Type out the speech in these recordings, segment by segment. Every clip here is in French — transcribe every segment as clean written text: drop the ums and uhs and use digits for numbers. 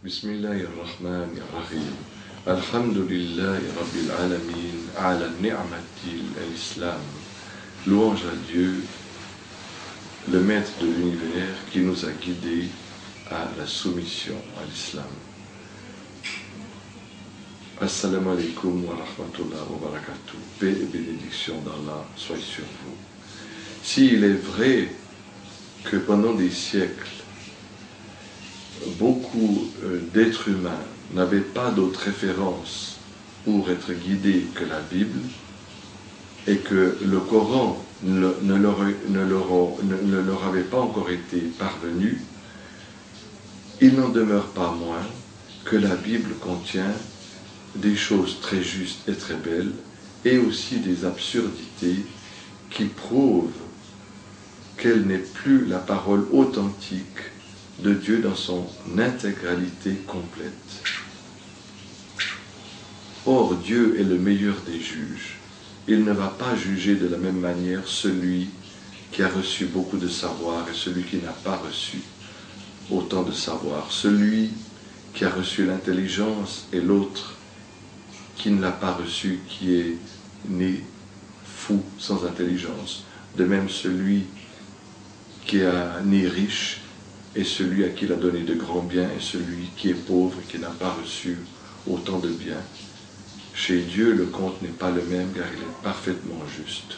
بسم الله الرحمن الرحيم الحمد لله رب العالمين على النعمة الإسلام. Louange à Dieu, le maître de l'univers qui nous a guidés à la soumission à l'islam. Assalamu alaikum wa rahmatullah wa barakatuh. Paix et bénédiction d'Allah soient sur vous. S'il est vrai que pendant des siècles, beaucoup d'êtres humains n'avaient pas d'autre référence pour être guidés que la Bible et que le Coran ne leur avait pas encore été parvenu, il n'en demeure pas moins que la Bible contient des choses très justes et très belles et aussi des absurdités qui prouvent qu'elle n'est plus la parole authentique de Dieu dans son intégralité complète. Or, Dieu est le meilleur des juges. Il ne va pas juger de la même manière celui qui a reçu beaucoup de savoir et celui qui n'a pas reçu autant de savoir. Celui qui a reçu l'intelligence et l'autre qui ne l'a pas reçu, qui est né fou, sans intelligence. De même, celui qui est né riche et celui à qui il a donné de grands biens, et celui qui est pauvre et qui n'a pas reçu autant de biens. Chez Dieu, le compte n'est pas le même, car il est parfaitement juste.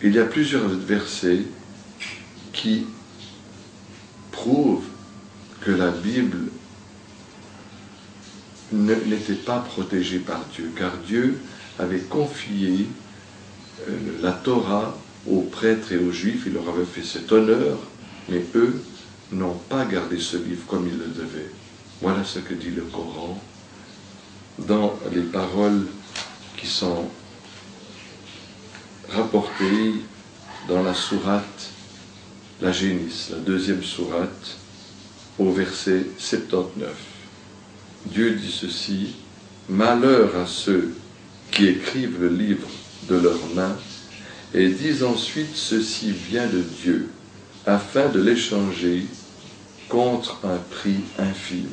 Il y a plusieurs versets qui prouvent que la Bible n'était pas protégée par Dieu, car Dieu avait confié la Torah aux prêtres et aux juifs, il leur avait fait cet honneur, mais eux n'ont pas gardé ce livre comme ils le devaient. Voilà ce que dit le Coran dans les paroles qui sont rapportées dans la sourate, la Génis, la deuxième sourate, au verset 79. Dieu dit ceci: malheur à ceux qui écrivent le livre de leurs mains et disent ensuite ceci vient de Dieu, afin de l'échanger contre un prix infime.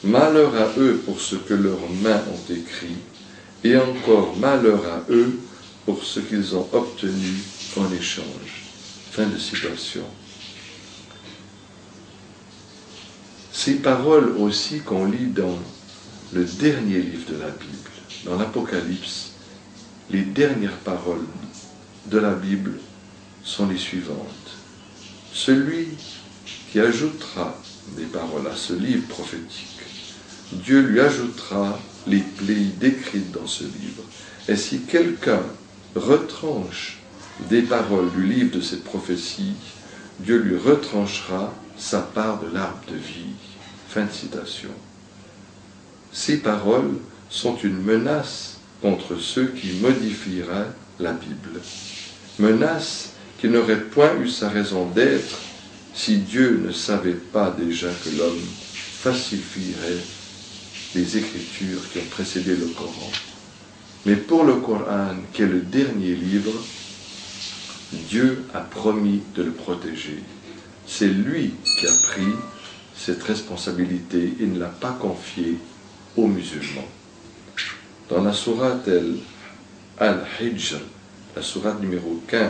Malheur à eux pour ce que leurs mains ont écrit, et encore malheur à eux pour ce qu'ils ont obtenu en échange. Fin de citation. Ces paroles aussi qu'on lit dans le dernier livre de la Bible, dans l'Apocalypse, les dernières paroles de la Bible sont les suivantes. Celui qui ajoutera des paroles à ce livre prophétique, Dieu lui ajoutera les plaies décrites dans ce livre. Et si quelqu'un retranche des paroles du livre de cette prophétie, Dieu lui retranchera sa part de l'arbre de vie. Fin de citation. Ces paroles sont une menace contre ceux qui modifieraient la Bible. Menace qui n'aurait point eu sa raison d'être si Dieu ne savait pas déjà que l'homme falsifierait les Écritures qui ont précédé le Coran. Mais pour le Coran, qui est le dernier livre, Dieu a promis de le protéger. C'est lui qui a pris cette responsabilité et ne l'a pas confiée aux musulmans. Dans la sourate Al-Hijr, la sourate numéro 15,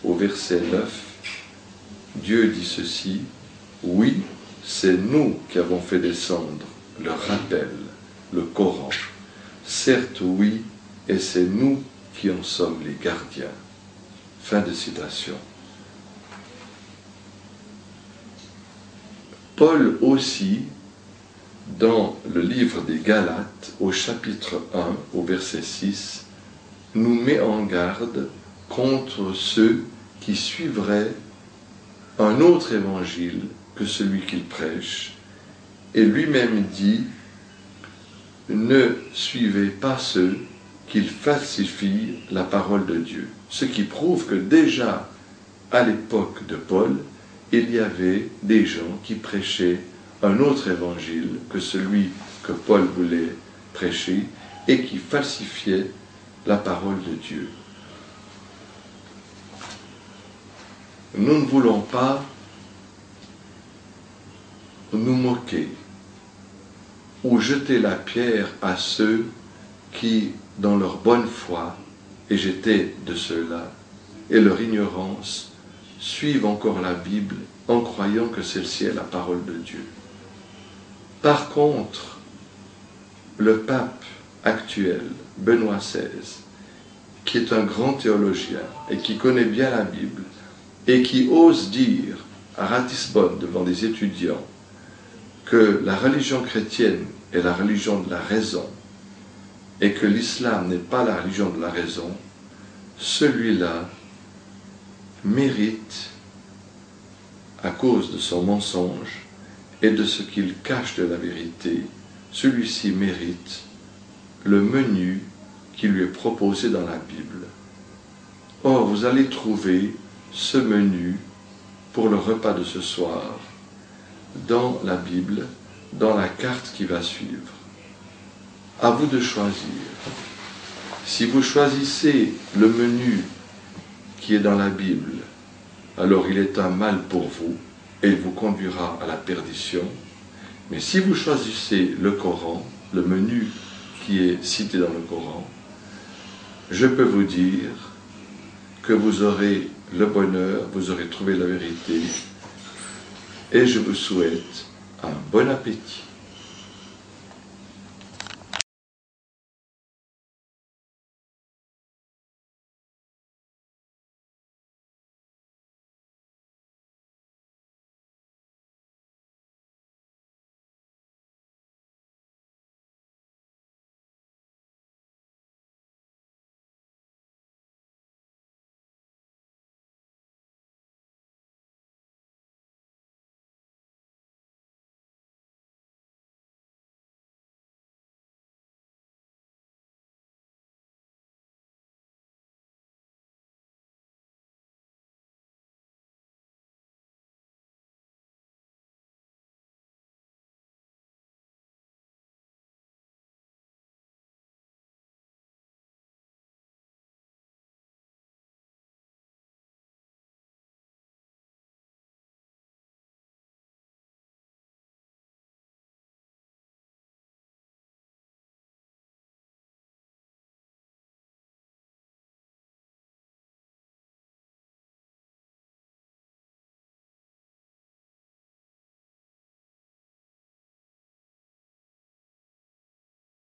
au verset 9, Dieu dit ceci: oui, c'est nous qui avons fait descendre le rappel, le Coran. Certes, oui, et c'est nous qui en sommes les gardiens. Fin de citation. Paul aussi, dans le livre des Galates, au chapitre 1, au verset 6, nous met en garde contre ceux qui suivraient un autre évangile que celui qu'il prêche, et lui-même dit: ne suivez pas ceux qui falsifient la parole de Dieu. Ce qui prouve que déjà à l'époque de Paul, il y avait des gens qui prêchaient un autre évangile que celui que Paul voulait prêcher et qui falsifiaient la parole de Dieu. Nous ne voulons pas nous moquer ou jeter la pierre à ceux qui, dans leur bonne foi, et j'étais de ceux-là, et leur ignorance, suivent encore la Bible en croyant que celle-ci est la parole de Dieu. Par contre, le pape actuel, Benoît XVI, qui est un grand théologien et qui connaît bien la Bible, et qui ose dire à Ratisbonne devant des étudiants que la religion chrétienne est la religion de la raison et que l'islam n'est pas la religion de la raison, celui-là mérite, à cause de son mensonge et de ce qu'il cache de la vérité, celui-ci mérite le menu qui lui est proposé dans la Bible. Or, vous allez trouver ce menu pour le repas de ce soir dans la Bible, dans la carte qui va suivre. À vous de choisir. Si vous choisissez le menu qui est dans la Bible, alors il est un mal pour vous et il vous conduira à la perdition. Mais si vous choisissez le Coran, le menu qui est cité dans le Coran, je peux vous dire que vous aurez le bonheur, vous aurez trouvé la vérité, et je vous souhaite un bon appétit.